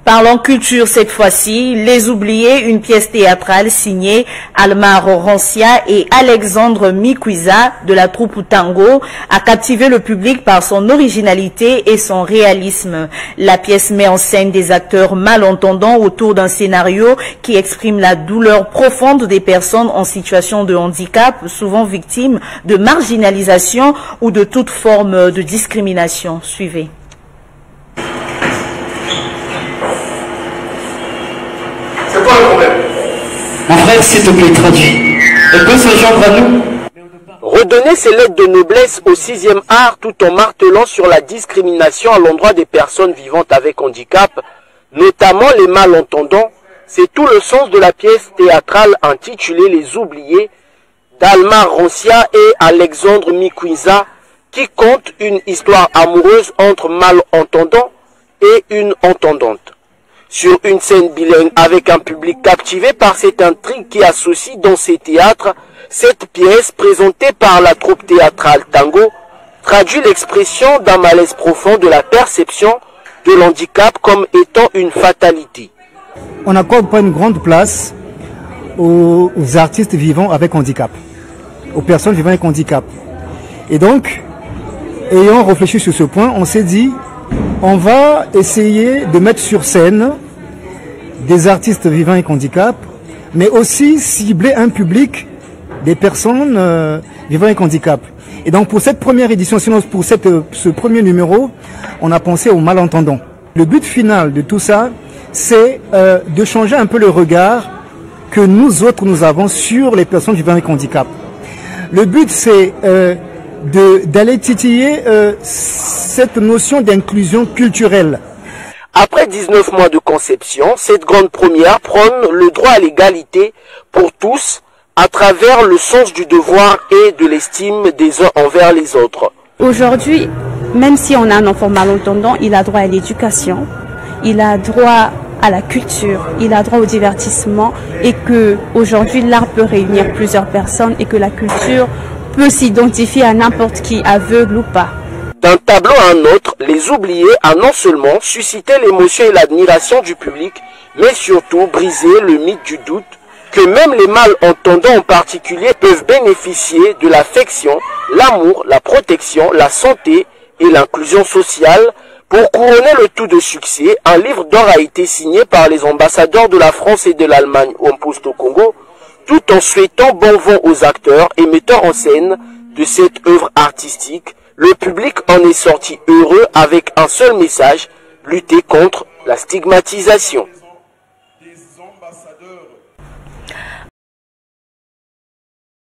Parlons culture cette fois-ci, Les Oubliés, une pièce théâtrale signée Almar Roncia et Alexandre Mikwiza de la troupe Tango a captivé le public par son originalité et son réalisme. La pièce met en scène des acteurs malentendants autour d'un scénario qui exprime la douleur profonde des personnes en situation de handicap, souvent victimes de marginalisation ou de toute forme de discrimination. Suivez. C'est quoi le problème? Mon frère, s'il te plaît, traduis. Elle peut se joindre à nous? Redonner ses lettres de noblesse au 6e art tout en martelant sur la discrimination à l'endroit des personnes vivantes avec handicap, notamment les malentendants, c'est tout le sens de la pièce théâtrale intitulée Les Oubliés d'Almar Roncia et Alexandre Mikwiza, qui conte une histoire amoureuse entre malentendants et une entendante. Sur une scène bilingue avec un public captivé par cette intrigue qui associe dans ces théâtres, cette pièce présentée par la troupe théâtrale Tango traduit l'expression d'un malaise profond de la perception de l'handicap comme étant une fatalité. On accorde pas une grande place aux artistes vivants avec handicap, aux personnes vivant avec handicap. Et donc, ayant réfléchi sur ce point, on s'est dit, on va essayer de mettre sur scène des artistes vivants avec handicap, mais aussi cibler un public des personnes vivant avec handicap. Et donc pour cette première édition, sinon pour ce premier numéro, on a pensé aux malentendants. Le but final de tout ça, c'est de changer un peu le regard que nous autres nous avons sur les personnes vivant avec handicap. Le but c'est d'aller titiller cette notion d'inclusion culturelle. Après 19 mois de conception, cette grande première prône le droit à l'égalité pour tous à travers le sens du devoir et de l'estime des uns envers les autres. Aujourd'hui, même si on a un enfant malentendant, il a droit à l'éducation, il a droit à la culture, il a droit au divertissement et que aujourd'hui l'art peut réunir plusieurs personnes et que la culture peut s'identifier à n'importe qui, aveugle ou pas. D'un tableau à un autre, Les Oubliés a non seulement suscité l'émotion et l'admiration du public, mais surtout brisé le mythe du doute que même les malentendants en particulier peuvent bénéficier de l'affection, l'amour, la protection, la santé et l'inclusion sociale. Pour couronner le tout de succès, un livre d'or a été signé par les ambassadeurs de la France et de l'Allemagne au poste au Congo, tout en souhaitant bon vent aux acteurs et metteurs en scène de cette œuvre artistique. Le public en est sorti heureux avec un seul message, lutter contre la stigmatisation.